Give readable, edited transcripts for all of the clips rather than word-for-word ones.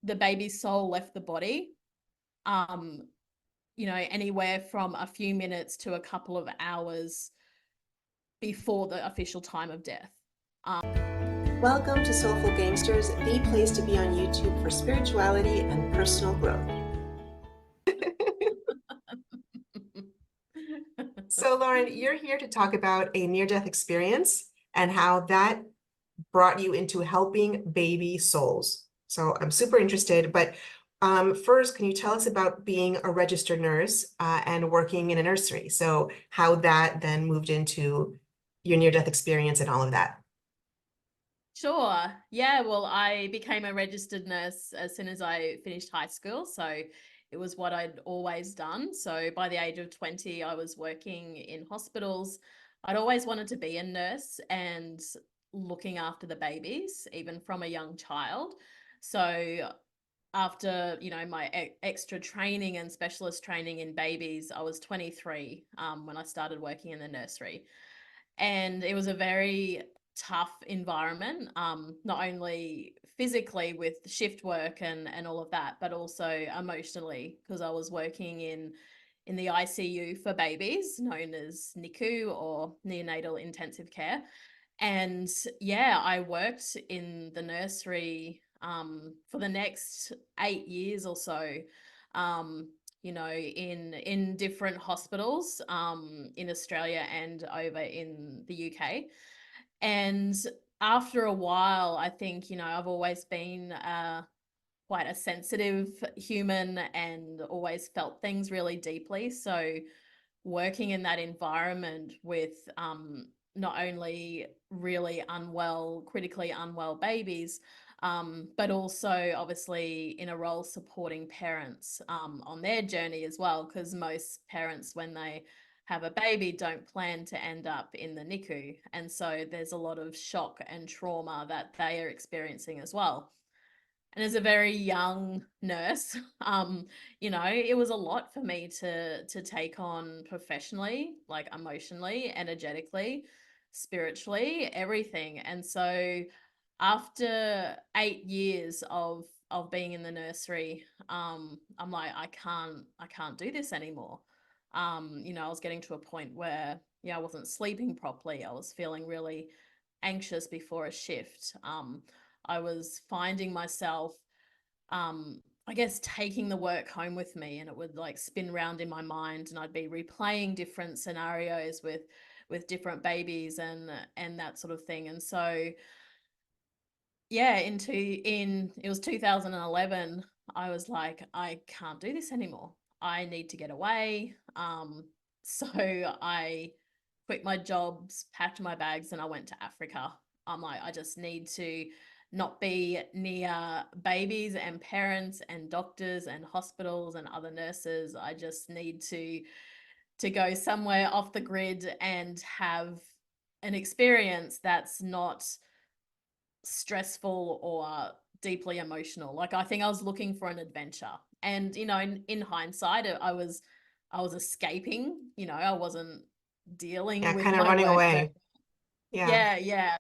the baby's soul left the body, anywhere from a few minutes to a couple of hours before the official time of death. Welcome to Soulful Gamesters, the place to be on YouTube for spirituality and personal growth. So, Lauren, you're here to talk about a near-death experience and how that brought you into helping baby souls. So I'm super interested, but first, can you tell us about being a registered nurse and working in a nursery? So how that then moved into your near-death experience and all of that. Sure. Yeah, well, I became a registered nurse as soon as I finished high school. So it was what I'd always done. So by the age of 20, I was working in hospitals. I'd always wanted to be a nurse and looking after the babies, even from a young child. So after, my extra training and specialist training in babies, I was 23 when I started working in the nursery. And it was a very tough environment, not only physically with shift work and all of that, but also emotionally, because I was working in the ICU for babies, known as NICU or neonatal intensive care. And yeah, I worked in the nursery for the next 8 years or so, in different hospitals in Australia and over in the UK. And after a while, I think, I've always been quite a sensitive human and always felt things really deeply. So working in that environment with not only really unwell, critically unwell babies, but also obviously in a role supporting parents on their journey as well, because most parents, when they have a baby, don't plan to end up in the NICU. And so there's a lot of shock and trauma that they are experiencing as well. And as a very young nurse, it was a lot for me to take on professionally, like emotionally, energetically, spiritually, everything. And so after 8 years of being in the nursery, I'm like, I can't do this anymore. I was getting to a point where, I wasn't sleeping properly. I was feeling really anxious before a shift. I was finding myself, I guess, taking the work home with me, and it would like spin round in my mind, and I'd be replaying different scenarios with different babies and that sort of thing. And so, yeah, it was 2011. I was like, I can't do this anymore. I need to get away. So I quit my jobs, packed my bags, and I went to Africa. I'm like, I just need to not be near babies and parents and doctors and hospitals and other nurses. I just need to go somewhere off the grid and have an experience that's not stressful or deeply emotional. Like, I think I was looking for an adventure. And, in hindsight, I was escaping, I wasn't dealing with Kind of my running work. away. Yeah.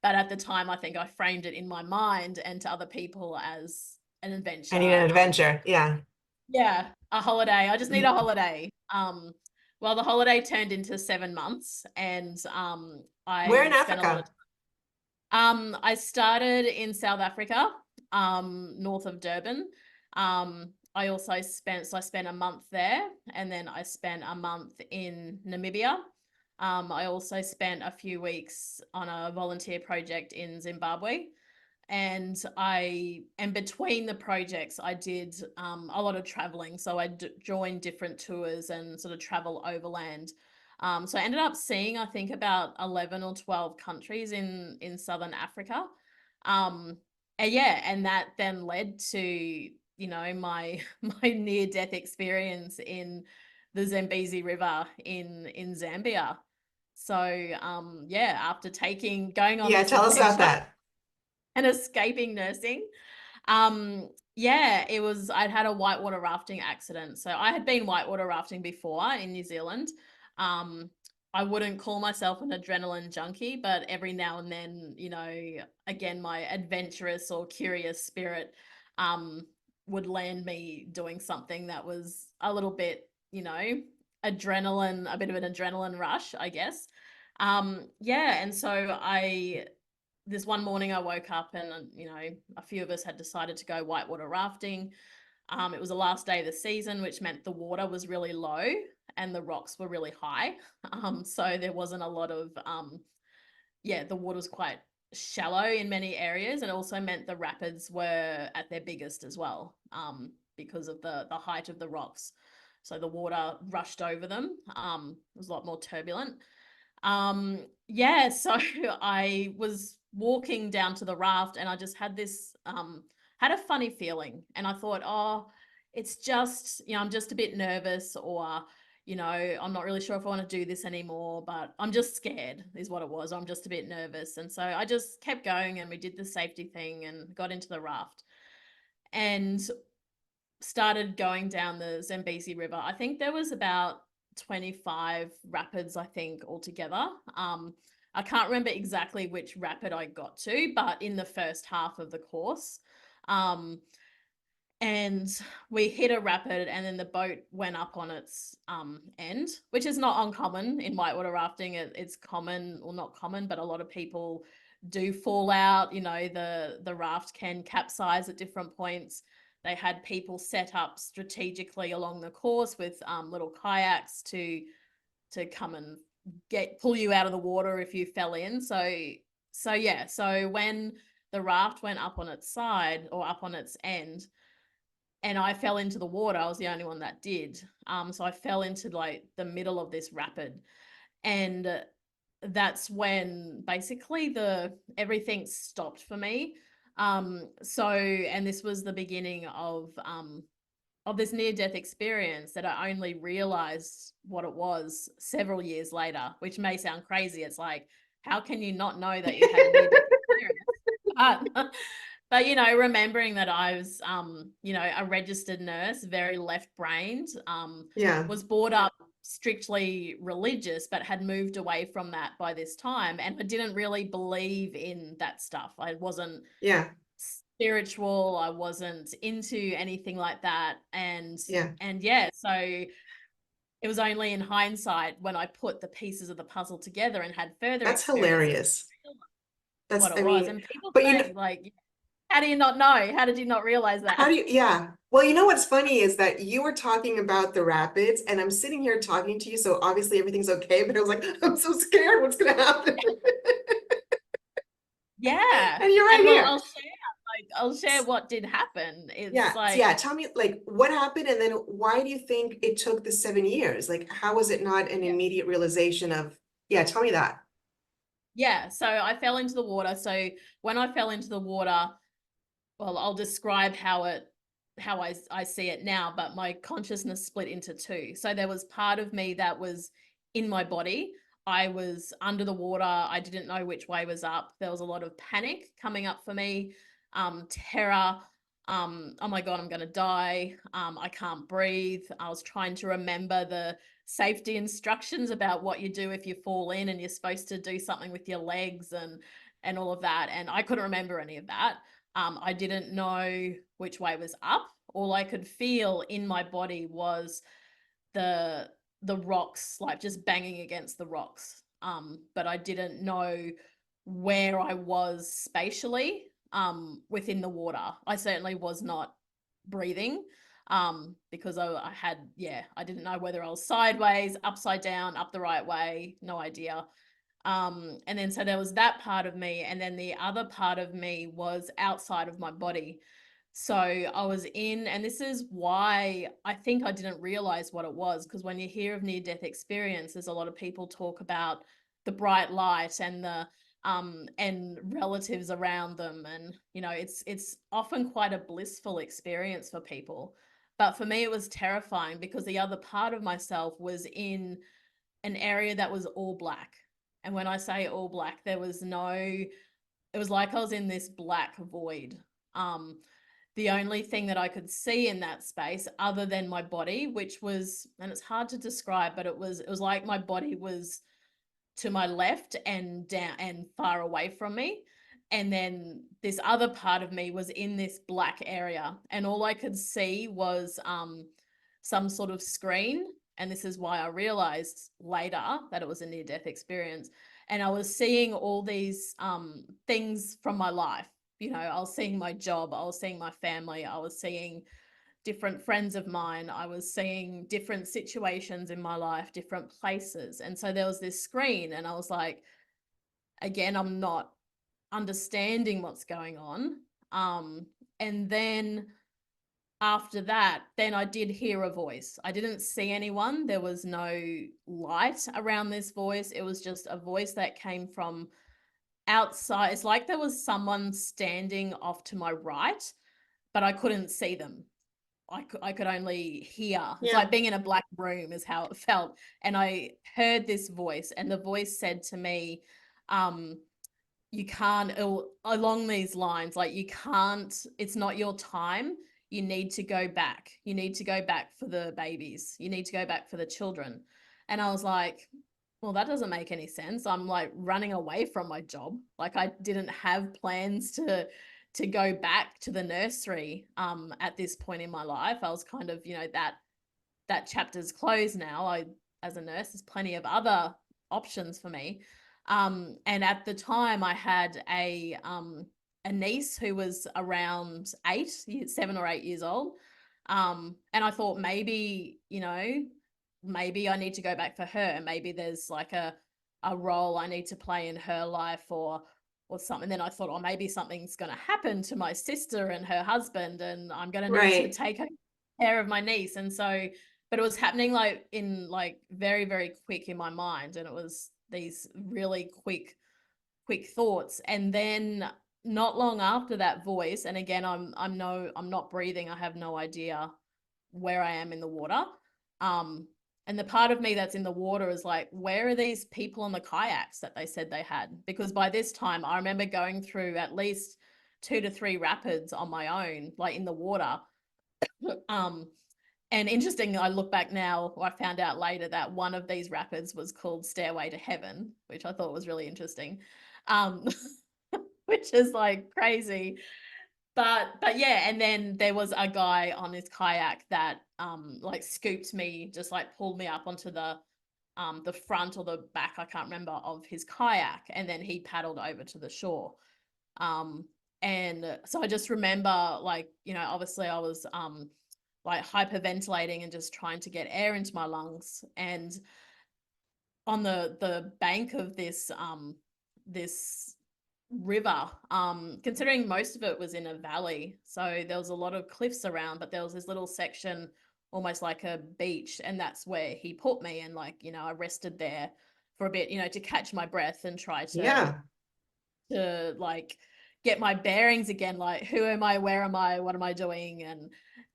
But at the time, I think I framed it in my mind and to other people as an adventure. I need an adventure. Yeah, a holiday. I just need a holiday. Well, the holiday turned into 7 months, and where I in spent a lot of Africa? I started in South Africa, north of Durban. I also spent a month there, and then I spent a month in Namibia. I also spent a few weeks on a volunteer project in Zimbabwe. And between the projects, I did a lot of traveling. So I joined different tours and sort of travel overland. So I ended up seeing, I think, about 11 or 12 countries in Southern Africa. And that then led to, my near-death experience in the Zambezi River in Zambia. So after going on Yeah, this tell us about adventure that. and escaping nursing, I'd had a whitewater rafting accident. So I had been whitewater rafting before in New Zealand. I wouldn't call myself an adrenaline junkie, but every now and then, you know, again, my adventurous or curious spirit um, would land me doing something that was a little bit, you know, adrenaline, a bit of an adrenaline rush, I guess. Yeah, and so this one morning I woke up and, you know, a few of us had decided to go whitewater rafting. It was the last day of the season, which meant the water was really low and the rocks were really high. So there wasn't a lot of, the water was quite shallow in many areas. And it also meant the rapids were at their biggest as well, because of the height of the rocks. So the water rushed over them. It was a lot more turbulent. So I was walking down to the raft and I just had this, had a funny feeling. And I thought, oh, it's just, you know, I'm just a bit nervous, or, you know, I'm not really sure if I want to do this anymore, but I'm just scared is what it was. I'm just a bit nervous. And so I just kept going and we did the safety thing and got into the raft and started going down the Zambezi River. I think there was about 25 rapids, I think, altogether. I can't remember exactly which rapid I got to, but in the first half of the course. And we hit a rapid and then the boat went up on its end, which is not uncommon in whitewater rafting. It's common, or not common, but a lot of people do fall out. You know, the raft can capsize at different points. They had people set up strategically along the course with little kayaks to come and pull you out of the water if you fell in. So when the raft went up on its side or up on its end, and I fell into the water, I was the only one that did. So I fell into like the middle of this rapid, and that's when basically everything stopped for me. And this was the beginning of this near-death experience that I only realized what it was several years later, which may sound crazy. It's like, how can you not know that you had a near-death experience? But, you know, remembering that I was, you know, a registered nurse, very left-brained, Yeah. was brought up strictly religious, but had moved away from that by this time. And I didn't really believe in that stuff. I wasn't Yeah. spiritual. I wasn't into anything like that. Yeah. So it was only in hindsight when I put the pieces of the puzzle together and had further That's experiences hilarious. what That's, it I was. mean, And people but say, like, how do you not know? How did you not realize how that? do you, yeah. Well, you know what's funny is that you were talking about the rapids and I'm sitting here talking to you. So obviously everything's okay. But I was like, I'm so scared. What's going to happen? Yeah. And you're right And well, here. I'll share what did happen. It's Yeah. like, Yeah. Tell me, like, what happened? And then why do you think it took the 7 years? Like, how was it not an yeah. immediate realization of, yeah, tell me that. Yeah. So I fell into the water. So when I fell into the water, well, I'll describe how I see it now, but my consciousness split into two. So there was part of me that was in my body. I was under the water. I didn't know which way was up. There was a lot of panic coming up for me, terror. Oh my God, I'm going to die. I can't breathe. I was trying to remember the safety instructions about what you do if you fall in and you're supposed to do something with your legs and all of that. And I couldn't remember any of that. I didn't know which way was up. All I could feel in my body was the rocks, like just banging against the rocks. But I didn't know where I was spatially within the water. I certainly was not breathing because I didn't know whether I was sideways, upside down, up the right way, no idea. And then so there was that part of me, and then the other part of me was outside of my body. So I was in, and this is why I think I didn't realize what it was, because when you hear of near-death experiences, a lot of people talk about the bright light and the and relatives around them, and you know it's often quite a blissful experience for people. But for me, it was terrifying because the other part of myself was in an area that was all black. And when I say all black, it was like I was in this black void. Um, the only thing that I could see in that space other than my body, which was, and it's hard to describe, but it was like my body was to my left and down and far away from me. And then this other part of me was in this black area, and all I could see was some sort of screen. And this is why I realized later that it was a near-death experience. And I was seeing all these things from my life. You know, I was seeing my job, I was seeing my family, I was seeing different friends of mine, I was seeing different situations in my life, different places. And so there was this screen, and I was like, again, I'm not understanding what's going on. And then after that, then I did hear a voice. I didn't see anyone. There was no light around this voice. It was just a voice that came from outside. It's like there was someone standing off to my right, but I couldn't see them. I could only hear. It's Yeah. like being in a black room is how it felt. And I heard this voice, and the voice said to me, you can't, along these lines, like, you can't, it's not your time. You need to go back. You need to go back for the babies. You need to go back for the children. And I was like, well, that doesn't make any sense. I'm like running away from my job. Like, I didn't have plans to go back to the nursery at this point in my life. I was kind of, you know, that chapter's closed now. I, as a nurse, there's plenty of other options for me. And at the time I had a niece who was around 7 or 8 years old. And I thought, maybe, you know, maybe I need to go back for her. Maybe there's like a role I need to play in her life, or something. Then I thought, oh, maybe something's going to happen to my sister and her husband, and I'm going to need to Right. take care of my niece. And so, but it was happening like in like very, very quick in my mind. And it was these really quick thoughts. And then not long after that voice, and again, I'm not breathing. I have no idea where I am in the water. And the part of me that's in the water is like, where are these people on the kayaks that they said they had? Because by this time I remember going through at least 2 to 3 rapids on my own, like in the water. And interesting, I look back now, or I found out later that one of these rapids was called Stairway to Heaven, which I thought was really interesting. Um, which is like crazy. But yeah, and then there was a guy on this kayak that like scooped me, just like pulled me up onto the front or the back, I can't remember, of his kayak, and then he paddled over to the shore. And so I just remember, like, you know, obviously I was like hyperventilating and just trying to get air into my lungs. And on the bank of this this river, considering most of it was in a valley, so there was a lot of cliffs around, but there was this little section almost like a beach, and that's where he put me. And like, you know, I rested there for a bit, you know, to catch my breath and try Yeah. to like get my bearings again, like, who am I, where am I, what am I doing?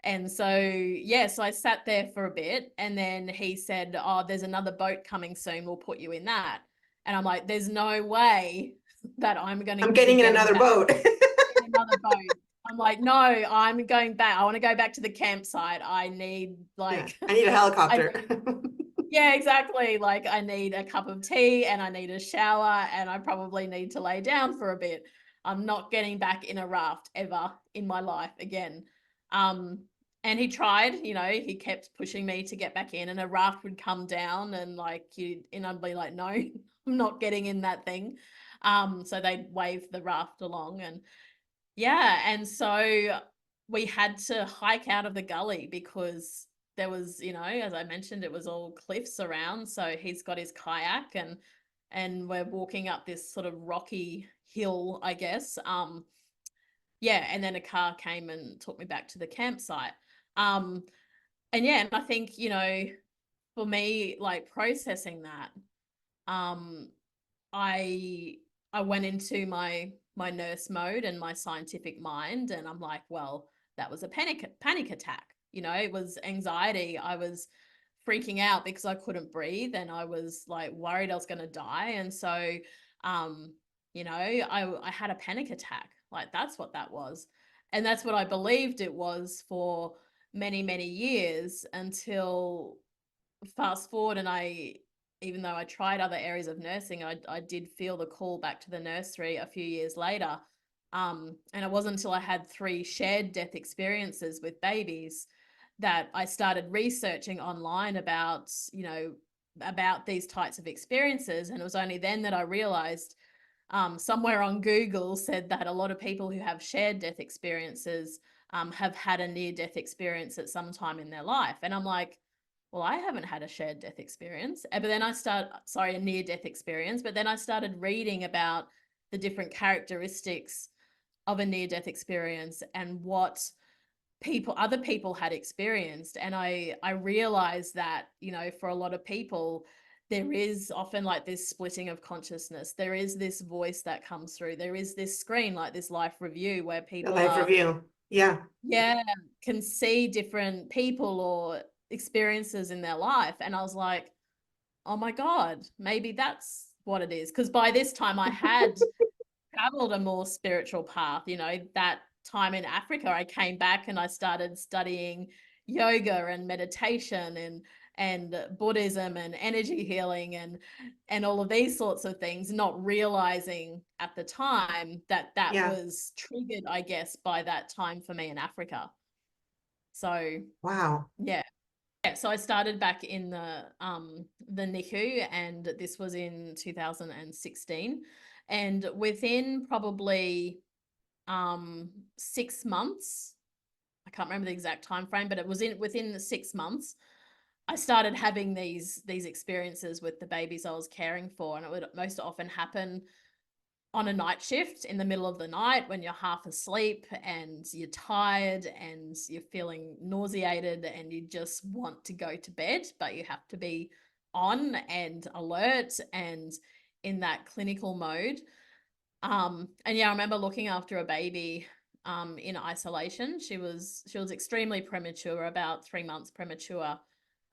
And so yes, I sat there for a bit, and then he said, oh, there's another boat coming soon, we'll put you in that. And I'm like, there's no way that I'm going to I'm be getting in getting another back boat. in another boat. I'm like, no, I'm going back. I want to go back to the campsite. I need Yeah. like I need a I helicopter. need, yeah, exactly. Like, I need a cup of tea, and I need a shower, and I probably need to lay down for a bit. I'm not getting back in a raft ever in my life again. Um, and he tried, you know, he kept pushing me to get back in, and a raft would come down, and like and I'd be like, no, I'm not getting in that thing. So they'd wave the raft along, and yeah, and so we had to hike out of the gully because there was, you know, as I mentioned, it was all cliffs around. So he's got his kayak, and we're walking up this sort of rocky hill, I guess. Yeah, and then a car came and took me back to the campsite. Um, and yeah, and I think, you know, for me, like processing that, um, I I went into my nurse mode and my scientific mind, and I'm like, well, that was a panic attack. You know, it was anxiety. I was freaking out because I couldn't breathe, and I was like worried I was going to die. And so um you know, I had a panic attack. Like, that's what that was. And that's what I believed it was for many years, until fast forward, and I even though I tried other areas of nursing, I did feel the call back to the nursery a few years later. And it wasn't until I had 3 shared death experiences with babies that I started researching online about, about these types of experiences. And it was only then that I realized, somewhere on Google said that a lot of people who have shared death experiences have had a near-death experience at some time in their life. And I'm like, well, I haven't had a shared death experience. But then a near-death experience. But then I started reading about the different characteristics of a near-death experience and what other people had experienced. And I realized that, for a lot of people, there is often like this splitting of consciousness. There is this voice that comes through. There is this screen, like this life review, where The people life are, review. Yeah. yeah, can see different people or experiences in their life. And I was like, oh my God, maybe that's what it is. Because by this time I had traveled a more spiritual path. That time in Africa, I came back and I started studying yoga and meditation and Buddhism and energy healing and all of these sorts of things, not realizing at the time that Yeah. was triggered, I guess, by that time for me in Africa. So Wow. yeah. Yeah, so I started back in the NICU, and this was in 2016. And within probably 6 months, I can't remember the exact time frame, but it was within the 6 months, I started having these experiences with the babies I was caring for. And it would most often happen on a night shift in the middle of the night when you're half asleep and you're tired and you're feeling nauseated and you just want to go to bed, but you have to be on and alert and in that clinical mode. And yeah, I remember looking after a baby in isolation. She was extremely premature, about 3 months premature.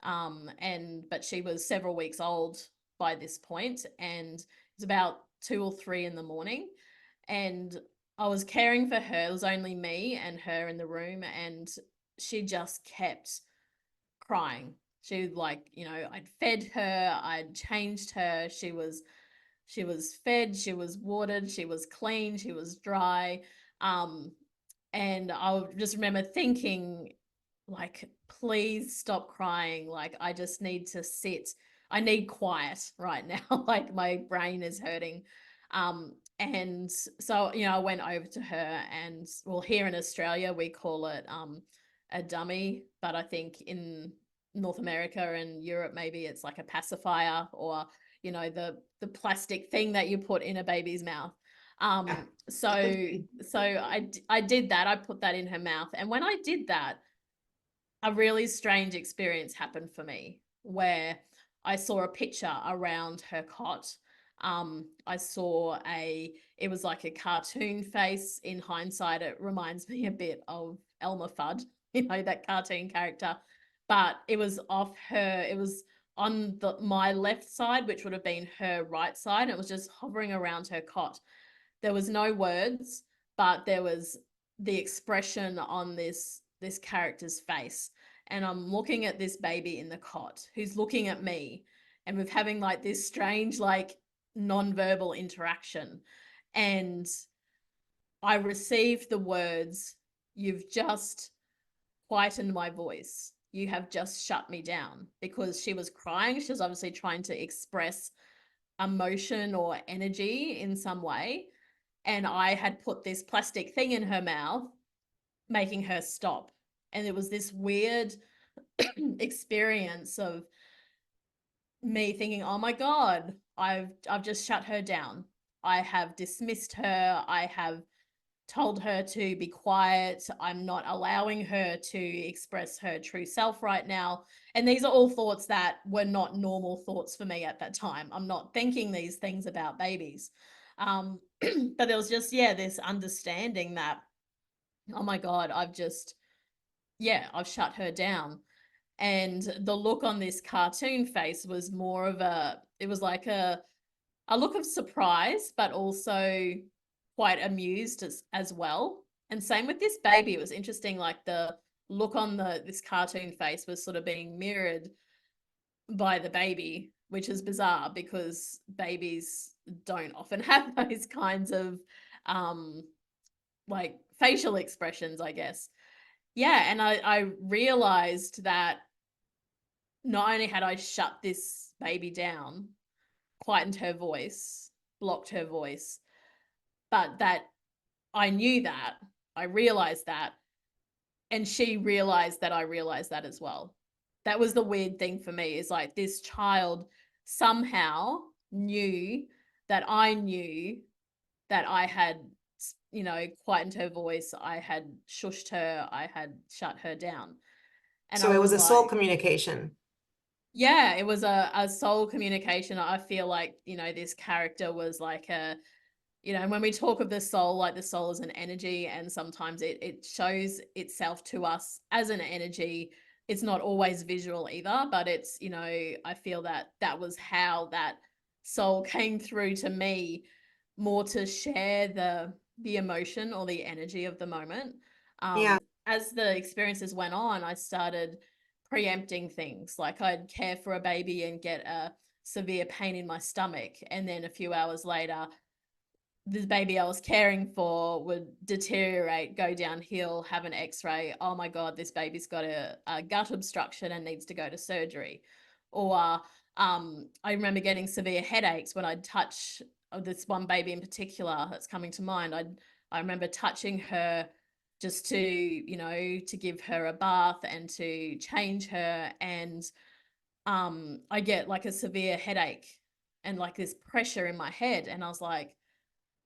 But she was several weeks old by this point, and it was about 2 or 3 in the morning. And I was caring for her. It was only me and her in the room, and she just kept crying. She like, I'd fed her, I'd changed her. She was fed, she was watered, she was clean, she was dry. And I just remember thinking, like, please stop crying. Like, I just need to sit. I need quiet right now. Like, my brain is hurting. And so, I went over to her, and well, here in Australia, we call it a dummy, but I think in North America and Europe, maybe it's like a pacifier, or the plastic thing that you put in a baby's mouth. Yeah. So I did that. I put that in her mouth, and when I did that, a really strange experience happened for me where I saw a picture around her cot. I saw it was like a cartoon face. In hindsight, it reminds me a bit of Elmer Fudd, that cartoon character, but it was off her. It was on my left side, which would have been her right side. It was just hovering around her cot. There was no words, but there was the expression on this character's face. And I'm looking at this baby in the cot who's looking at me, and we're having like this strange, like, non-verbal interaction. And I received the words, "You've just quietened my voice. You have just shut me down," because she was crying. She was obviously trying to express emotion or energy in some way. And I had put this plastic thing in her mouth, making her stop. And it was this weird experience of me thinking, oh my God, I've just shut her down. I have dismissed her. I have told her to be quiet. I'm not allowing her to express her true self right now. And these are all thoughts that were not normal thoughts for me at that time. I'm not thinking these things about babies. But there was just, this understanding that, oh my God, I've shut her down. And the look on this cartoon face was more of it was like a look of surprise, but also quite amused as well. And same with this baby. It was interesting, like the look on this cartoon face was sort of being mirrored by the baby. which is bizarre because babies don't often have those kinds of like facial expressions, I guess. Yeah, and I realized that not only had I shut this baby down, quietened her voice, blocked her voice, but that I knew that, I realized that, and she realized that I realized that as well. That was the weird thing for me, is like this child somehow knew that I knew that I had, you know, quietened her voice, I had shushed her, I had shut her down. And So I it was was a soul like, communication. yeah, it was a soul communication. I feel like, you know, this character was like a, you know, when we talk of the soul, like the soul is an energy, and sometimes it shows itself to us as an energy. It's not always visual either, but it's, you know, I feel that that was how that soul came through to me, more to share the emotion or the energy of the moment. Yeah. As the experiences went on, I started preempting things, like I'd care for a baby and get a severe pain in my stomach, and then a few hours later this baby I was caring for would deteriorate, go downhill, have an x-ray. Oh my God, this baby's got a gut obstruction and needs to go to surgery. Or I remember getting severe headaches when I'd touch this one baby in particular that's coming to mind. I remember touching her just to, you know, to give her a bath and to change her. And I get like a severe headache and like this pressure in my head. And I was like,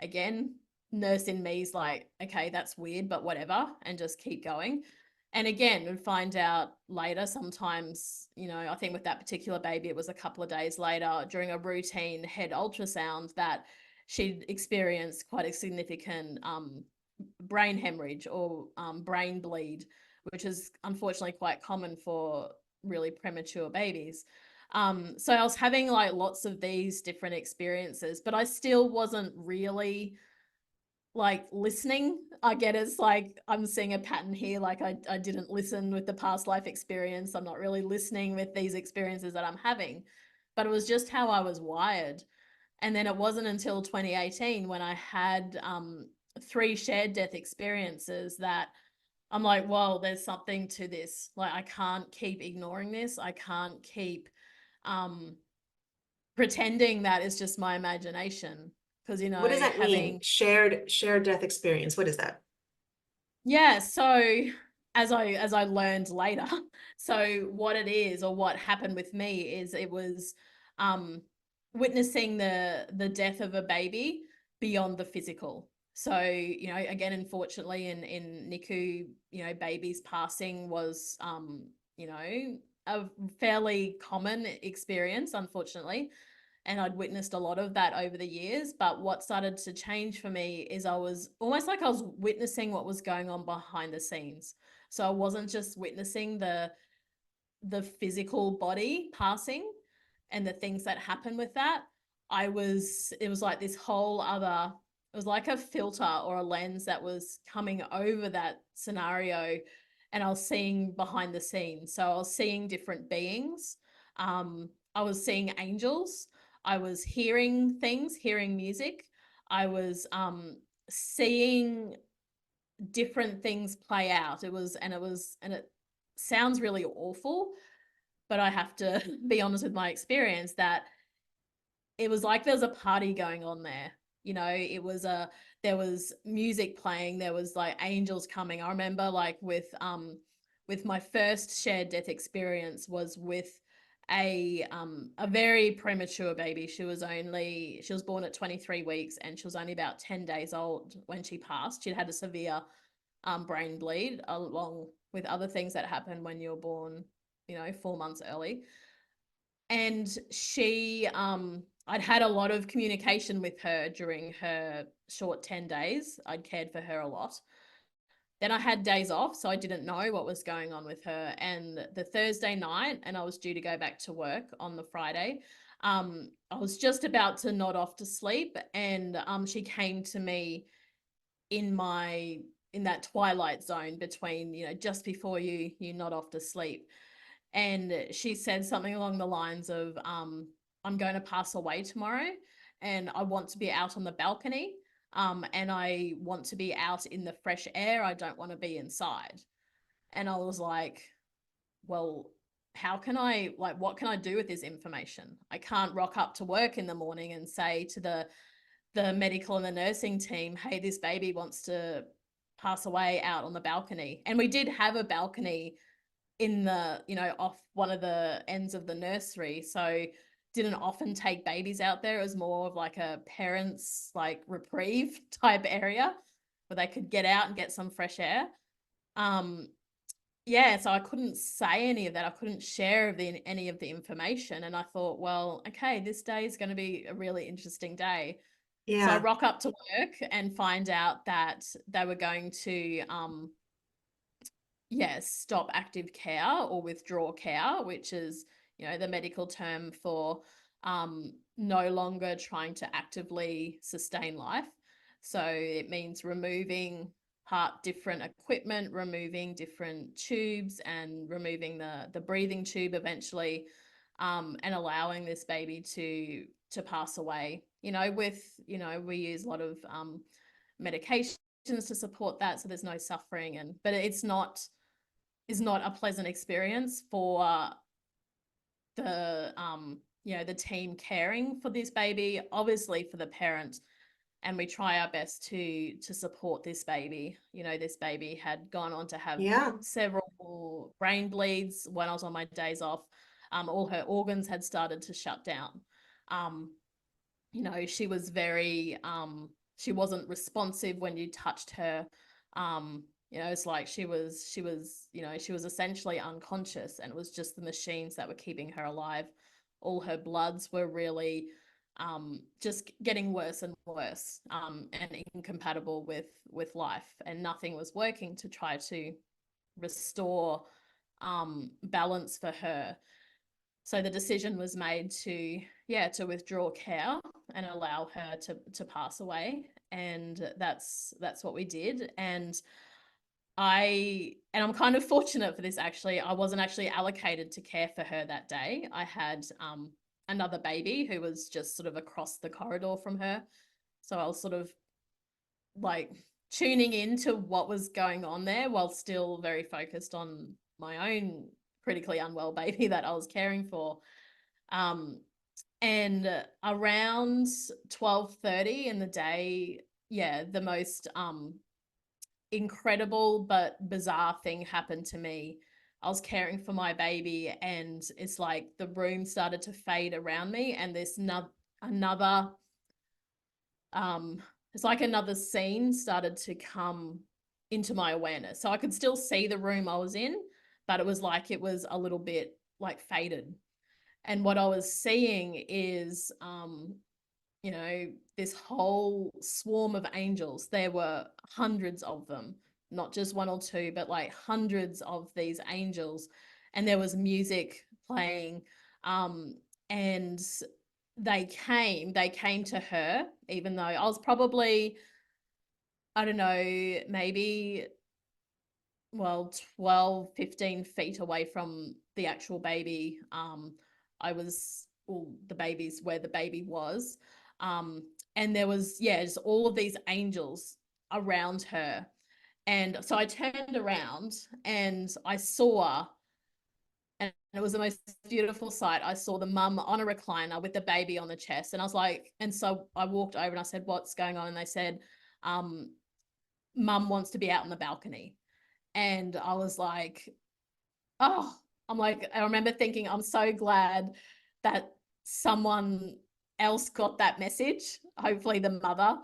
again, nurse in me's like, okay, that's weird, but whatever, and just keep going. And again, we find out later sometimes, you know, I think with that particular baby, it was a couple of days later during a routine head ultrasound that she'd experienced quite a significant brain hemorrhage or brain bleed, which is unfortunately quite common for really premature babies. So I was having like lots of these different experiences, but I still wasn't really like listening. I get it's like I'm seeing a pattern here. Like I didn't listen with the past life experience. I'm not really listening with these experiences that I'm having, but it was just how I was wired. And then it wasn't until 2018 when I had 3 shared death experiences that I'm like, whoa, there's something to this. Like I can't keep ignoring this. I can't keep um pretending that it's just my imagination, because, you What does know, that mean? having, Shared death experience. What is that? yeah, so as I learned later, so what it is, or what happened with me, is it was um witnessing the death of a baby beyond the physical. So, you know, again, unfortunately in nicu, you know, babies passing was you know, a fairly common experience, unfortunately. And I'd witnessed a lot of that over the years. But what started to change for me is I was almost like I was witnessing what was going on behind the scenes. So I wasn't just witnessing the physical body passing and the things that happen with that. It was like this whole other, it was like a filter or a lens that was coming over that scenario, and I was seeing behind the scenes. So I was seeing different beings. I was seeing angels. I was hearing things, hearing music. I was seeing different things play out. And it sounds really awful, but I have to be honest with my experience that it was like there was a party going on there. You know, there was music playing, there was like angels coming. I remember like with my first shared death experience was with a very premature baby. She was born at 23 weeks, and she was only about 10 days old when she passed. She'd had a severe brain bleed, along with other things that happen when you're born, you know, 4 months early. And I'd had a lot of communication with her during her short 10 days. I'd cared for her a lot. Then I had days off, so I didn't know what was going on with her. And the Thursday night, and I was due to go back to work on the Friday, I was just about to nod off to sleep, and she came to me in my in that twilight zone between, you know, just before you nod off to sleep. And she said something along the lines of I'm going to pass away tomorrow and I want to be out on the balcony. And I want to be out in the fresh air. I don't want to be inside. And I was like, well, how can I, like, what can I do with this information? I can't rock up to work in the morning and say to the medical and the nursing team, hey, this baby wants to pass away out on the balcony. And we did have a balcony in the, off one of the ends of the nursery. So didn't often take babies out there. It was more of like a parents like reprieve type area where they could get out and get some fresh air. Yeah, so I couldn't say any of that. I couldn't share any of the information. And I thought, well, okay, this day is going to be a really interesting day. So I Yeah. rock up to work and find out that they were going to, stop active care or withdraw care, which is, the medical term for no longer trying to actively sustain life. So it means removing different equipment, removing different tubes, and removing the breathing tube eventually, and allowing this baby to pass away. We use a lot of medications to support that, so there's no suffering, but it's not a pleasant experience for the team caring for this baby, obviously for the parent. And we try our best to support this baby. This baby had gone on to have Yeah. several brain bleeds when I was on my days off. All her organs had started to shut down. She was very she wasn't responsive when you touched her. It's like she was she was essentially unconscious, and it was just the machines that were keeping her alive. All her bloods were really just getting worse and worse, and incompatible with life, and nothing was working to try to restore balance for her. So the decision was made to withdraw care and allow her to pass away, and that's what we did. And I'm kind of fortunate for this, actually. I wasn't actually allocated to care for her that day. I had another baby who was just sort of across the corridor from her. So I was sort of like tuning into what was going on there while still very focused on my own critically unwell baby that I was caring for. And around 12:30 in the day, the most incredible but bizarre thing happened to me. I was caring for my baby, and it's like the room started to fade around me, and this another it's like another scene started to come into my awareness. So I could still see the room I was in, but it was like it was a little bit like faded. And what I was seeing is this whole swarm of angels. There were hundreds of them, not just one or two, but like hundreds of these angels. And there was music playing. And they came to her, even though I was probably, I don't know, maybe, well, 12, 15 feet away from the actual baby. I was, well, the baby's where the baby was. And there was, just all of these angels around her. And so I turned around and I saw, and it was the most beautiful sight. I saw the mum on a recliner with the baby on the chest. And I was like, and so I walked over and I said, what's going on? And they said, mum wants to be out on the balcony. And I was like, oh, I remember thinking, I'm so glad that someone else got that message, hopefully the mother,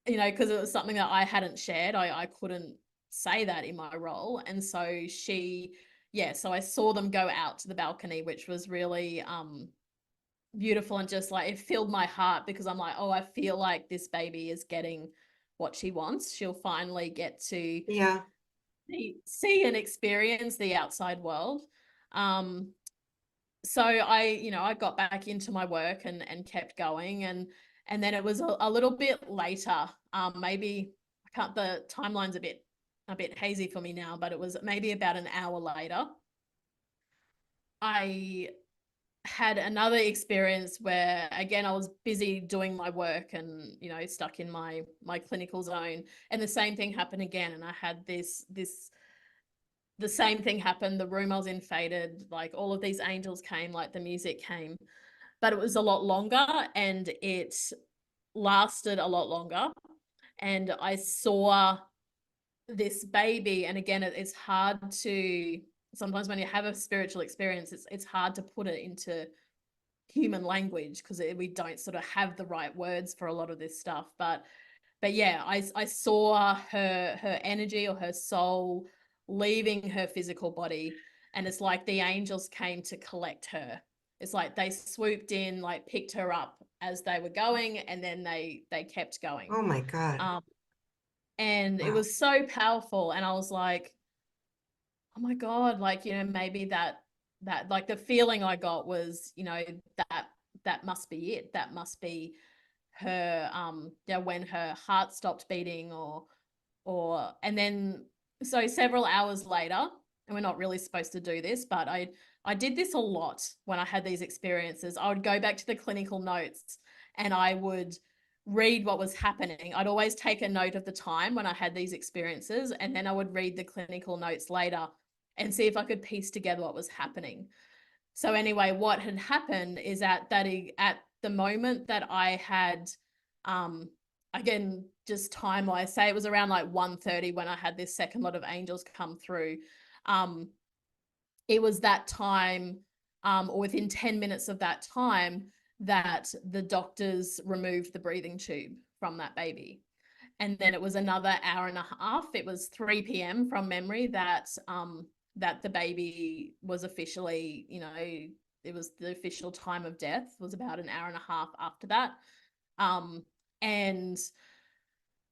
because it was something that I hadn't shared. I couldn't say that in my role. And so so I saw them go out to the balcony, which was really beautiful, and just like it filled my heart, because I'm like, oh, I feel like this baby is getting what she wants. She'll finally get to Yeah. see and experience the outside world. So I got back into my work and kept going, and then it was a little bit later, maybe the timeline's a bit hazy for me now, but it was maybe about an hour later. I had another experience where, again, I was busy doing my work and, you know, stuck in my clinical zone, and the same thing happened again. And I had the same thing happened. The room I was in faded, like all of these angels came, like the music came, but it was a lot longer and it lasted a lot longer. And I saw this baby, and again, it's hard to, sometimes when you have a spiritual experience, it's hard to put it into human language because we don't sort of have the right words for a lot of this stuff. But yeah, I saw her energy or her soul leaving her physical body, and it's like the angels came to collect her. It's like they swooped in, like picked her up as they were going, and then they kept going. Oh my God. um and it Wow. was so powerful, and I was like, oh my God, like, you know, maybe that like the feeling I got was, you know, that must be it. That must be her, yeah, when her heart stopped beating, or and then, so several hours later, and we're not really supposed to do this, but I did this a lot when I had these experiences. I would go back to the clinical notes and I would read what was happening. I'd always take a note of the time when I had these experiences, and then I would read the clinical notes later and see if I could piece together what was happening. So anyway, what had happened is at the moment that I had, um, again, just time wise, say it was around like 1:30 when I had this second lot of angels come through. Um, it was that time, or within 10 minutes of that time, that the doctors removed the breathing tube from that baby. And then it was another hour and a half. It was 3 p.m. from memory that the baby was officially, you know, it was the official time of death, was about an hour and a half after that. And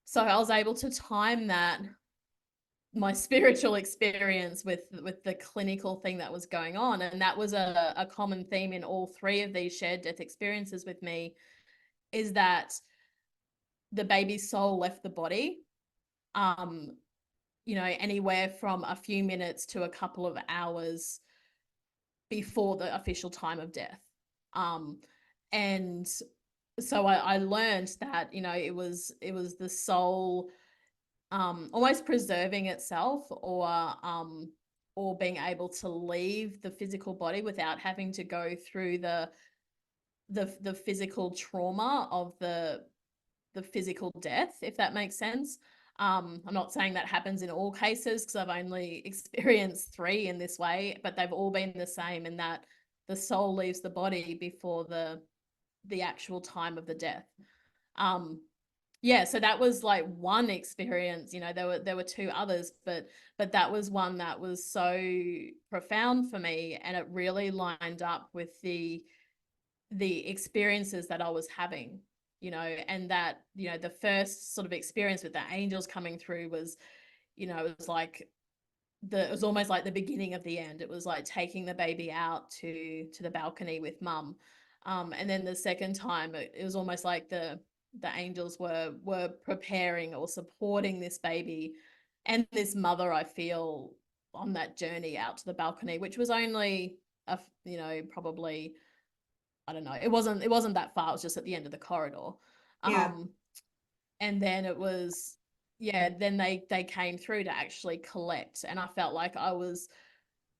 so I was able to time that, my spiritual experience with the clinical thing that was going on. And that was a common theme in all three of these shared death experiences with me, is that the baby's soul left the body, um, you know, anywhere from a few minutes to a couple of hours before the official time of death. And so I learned that, you know, it was the soul, almost preserving itself, or being able to leave the physical body without having to go through the physical trauma of the physical death, if that makes sense. I'm not saying that happens in all cases because I've only experienced 3 in this way, but they've all been the same in that the soul leaves the body before the actual time of the death. Yeah, so that was like one experience. You know, there were 2 others, but that was one that was so profound for me, and it really lined up with the experiences that I was having, you know. And that, you know, the first sort of experience with the angels coming through was, you know, it was like it was almost like the beginning of the end. It was like taking the baby out to the balcony with mum. And then the second time, it was almost like the angels were preparing or supporting this baby and this mother, I feel, on that journey out to the balcony, which was only you know, probably, I don't know, it wasn't that far. It was just at the end of the corridor. Yeah. And then it was, yeah, then they came through to actually collect, and I felt like I was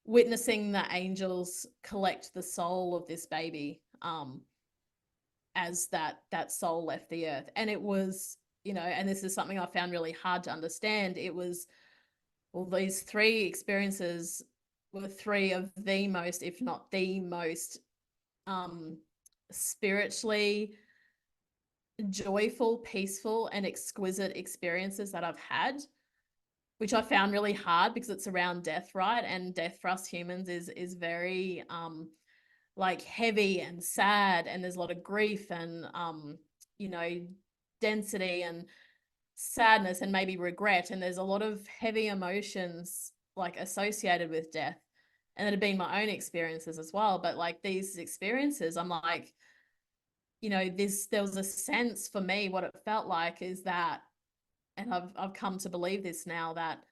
witnessing the angels collect the soul of this baby, as that soul left the earth. And it was, you know, and this is something I found really hard to understand. It was, well, these 3 experiences were 3 of the most, if not the most, spiritually joyful, peaceful, and exquisite experiences that I've had, which I found really hard because it's around death, right? And death for us humans is very like heavy and sad, and there's a lot of grief and you know, density and sadness and maybe regret, and there's a lot of heavy emotions like associated with death, and it had been my own experiences as well. But like these experiences, I'm like, you know, there was a sense for me, what it felt like is that, and I've come to believe this now, that,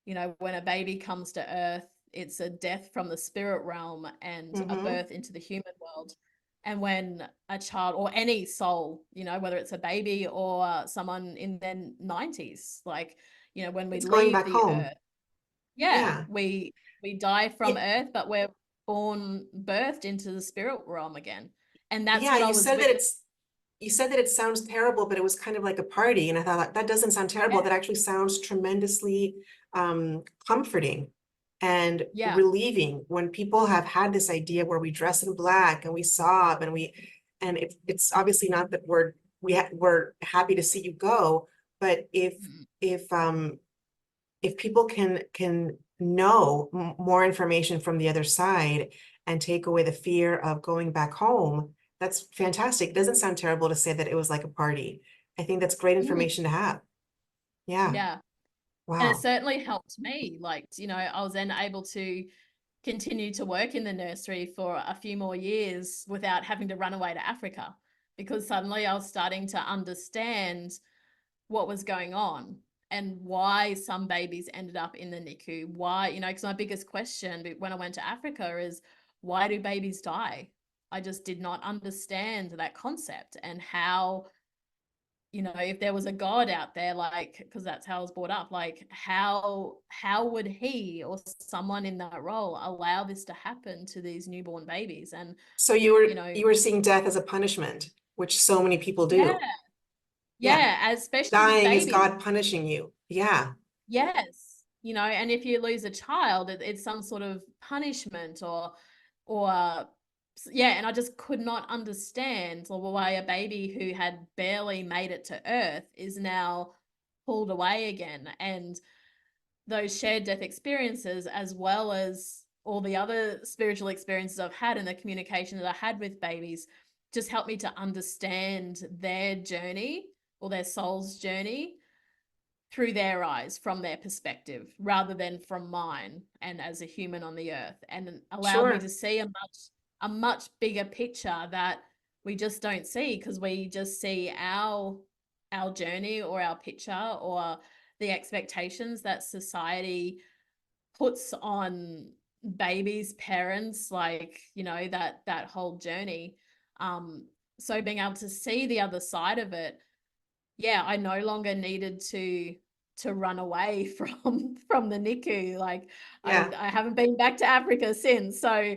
you know, when a baby comes to earth, it's a death from the spirit realm and a Mm-hmm. birth into the human world. And when a child or any soul, whether it's a baby or someone in their 90s, like, when we It's going leave back the home. earth, yeah, Yeah. we die from Yeah. earth, but we're birthed into the spirit realm again. And that's Yeah, what I was witnessing. you said that it sounds terrible, but it was kind of like a party. And I thought that doesn't sound terrible. Yeah, That actually sounds tremendously comforting and yeah, relieving when people have had this idea where we dress in black and we sob and it's obviously not that we're happy to see you go, but mm, if people can know more information from the other side and take away the fear of going back home, that's fantastic. It doesn't sound terrible to say that it was like a party. I think that's great mm, information to have. Yeah. yeah. And it Wow. certainly helped me. Like, I was then able to continue to work in the nursery for a few more years without having to run away to Africa, because suddenly I was starting to understand what was going on and why some babies ended up in the NICU. Why, because my biggest question when I went to Africa is, why do babies die? I just did not understand that concept, and how, if there was a God out there, like, because that's how I was brought up, like, how would he or someone in that role allow this to happen to these newborn babies? And, So you know, you were seeing death as a punishment, which so many people yeah, do. Yeah. yeah, especially with Dying is babies. God punishing you. Yeah. Yes, and if you lose a child, it's some sort of punishment, or yeah, and I just could not understand why a baby who had barely made it to Earth is now pulled away again. And those shared death experiences, as well as all the other spiritual experiences I've had and the communication that I had with babies, just helped me to understand their journey, or their soul's journey, through their eyes, from their perspective, rather than from mine and as a human on the earth, and allowed me Sure. to see a much bigger picture that we just don't see, because we just see our journey, or our picture, or the expectations that society puts on babies, parents, like, that whole journey. So being able to see the other side of it, yeah, I no longer needed to run away from the NICU. Like, I Yeah. I haven't been back to Africa since. So,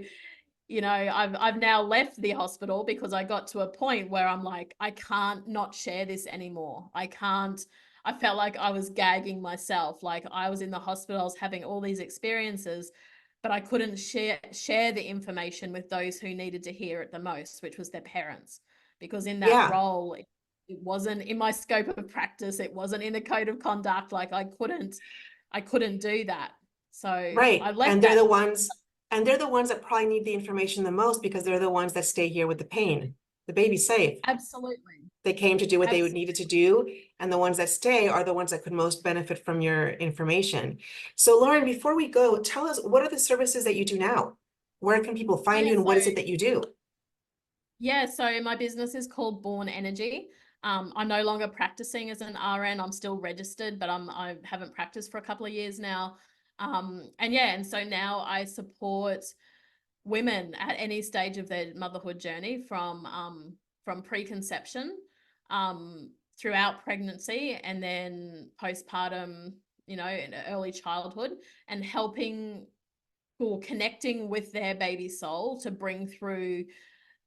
I've now left the hospital, because I got to a point where I'm like, I can't not share this anymore. I can't. I felt like I was gagging myself. Like, I was in the hospital, I was having all these experiences, but I couldn't share the information with those who needed to hear it the most, which was their parents. Because in that Yeah. role, it wasn't in my scope of practice. It wasn't in a code of conduct. Like, I couldn't do that. So I Right. left that. And they're the ones that probably need the information the most because they're the ones that stay here with the pain. The baby's safe. Absolutely. They came to do what they Absolutely. needed to do, and the ones that stay are the ones that could most benefit from your information. So Lauren, before we go, tell us, what are the services that you do now? Where can people find Yeah, you and so what is it that you do? my business is called Born Energy. I'm no longer practicing as an RN. I'm still registered, but I haven't practiced for a couple of years now. And so now I support women at any stage of their motherhood journey, from preconception, throughout pregnancy, and then postpartum, in early childhood, and helping, or connecting with their baby soul to bring through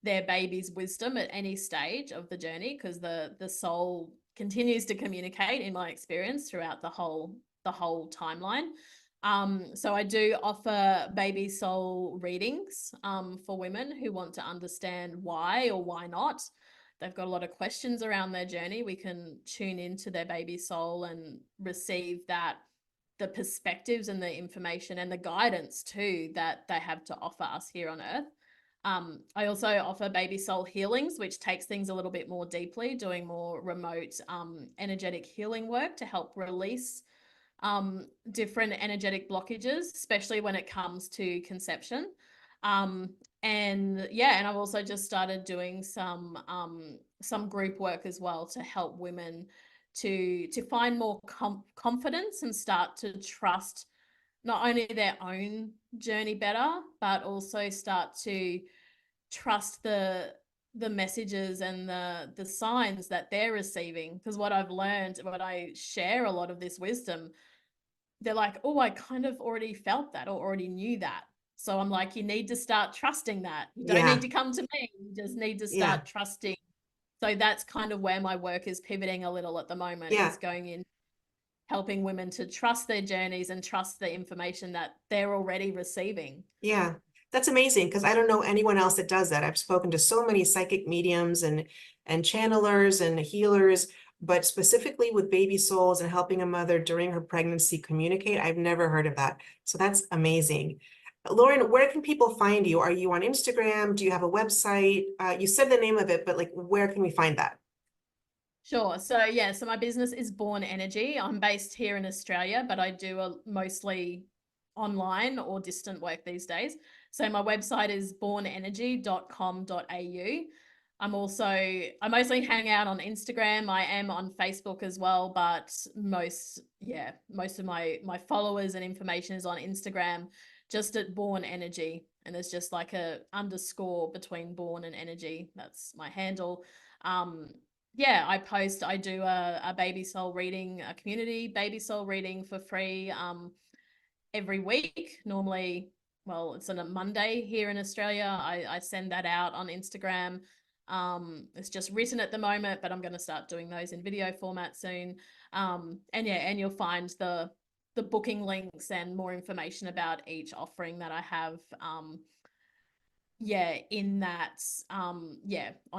their baby's wisdom at any stage of the journey, because the soul continues to communicate, in my experience, throughout the whole timeline. So I do offer baby soul readings, for women who want to understand why or why not. They've got a lot of questions around their journey. We can tune into their baby soul and receive the perspectives and the information and the guidance too that they have to offer us here on earth. I also offer baby soul healings, which takes things a little bit more deeply, doing more remote, energetic healing work to help release, different energetic blockages, especially when it comes to conception. And I've also just started doing some group work as well, to help women to find more confidence and start to trust not only their own journey better, but also start to trust the messages and the signs that they're receiving. Because what I've learned when I share a lot of this wisdom, they're like, oh, I kind of already felt that or already knew that. So I'm like, you need to start trusting that. You don't need Yeah, to come to me. You just need to yeah, start trusting. So that's kind of where my work is pivoting a little at the moment, yeah. is going in, helping women to trust their journeys and trust the information that they're already receiving. Yeah, that's amazing because I don't know anyone else that does that. I've spoken to so many psychic mediums and channelers and healers, but specifically with baby souls and helping a mother during her pregnancy communicate, I've never heard of that. So that's amazing. Lauren, where can people find you? Are you on Instagram? Do you have a website? You said the name of it, but like, where can we find that? Sure. So yeah, so my business is Born Energy. I'm based here in Australia, but I do a mostly online or distant work these days. So my website is bornenergy.com.au. I mostly hang out on Instagram. I am on Facebook as well, but most of my followers and information is on Instagram, just at Born Energy. And there's just like a underscore between Born and Energy. That's my handle. Um, yeah, I do a baby soul reading, a community baby soul reading for free every week. Normally, well, it's on a Monday here in Australia. I send that out on Instagram. It's just written at the moment, but I'm going to start doing those in video format soon. And yeah, and you'll find the booking links and more information about each offering that I have in that on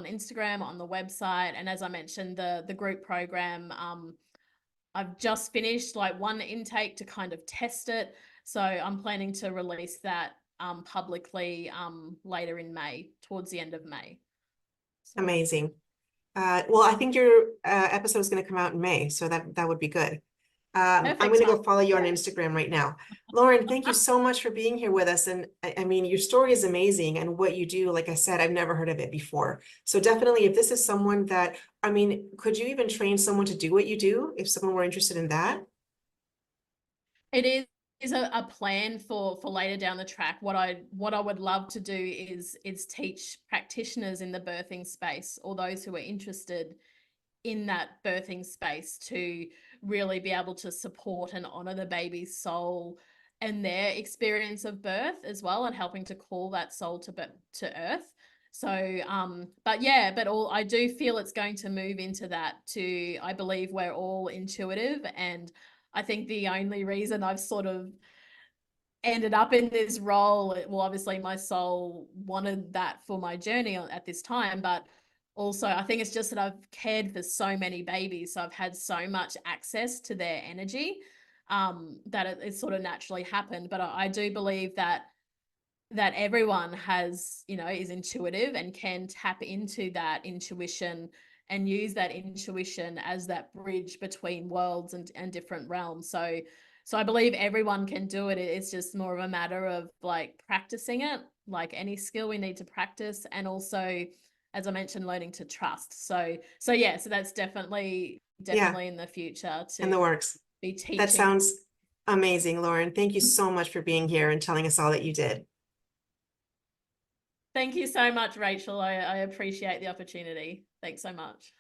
Instagram, on the website. And as I mentioned, the group program, I've just finished like one intake to kind of test it, so I'm planning to release that publicly later in May, towards the end of May. So Amazing. Well, I think your episode is going to come out in May, so that would be good. I'm perfect going to time. go follow you on Instagram right now. Lauren, thank you so much for being here with us. And I mean, your story is amazing. And what you do, like I said, I've never heard of it before. So definitely, if this is someone that, I mean, could you even train someone to do what you do if someone were interested in that? It is a plan for later down the track. What I would love to do is teach practitioners in the birthing space, or those who are interested in that birthing space, to really be able to support and honor the baby's soul and their experience of birth as well, and helping to call that soul to earth. So but all I do feel it's going to move into that too. I believe we're all intuitive, and I think the only reason I've sort of ended up in this role, well, obviously my soul wanted that for my journey at this time, but also I think it's just that I've cared for so many babies, so I've had so much access to their energy, that it sort of naturally happened. But I do believe that everyone has, is intuitive and can tap into that intuition and use that intuition as that bridge between worlds and different realms. So I believe everyone can do it. It's just more of a matter of like practicing it, like any skill we need to practice. And also, as I mentioned, learning to trust. So that's definitely Yeah, in the future in to the works. be That teaching. sounds amazing, Lauren. Thank you so much for being here and telling us all that you did. Thank you so much, Rachel. I appreciate the opportunity. Thanks so much.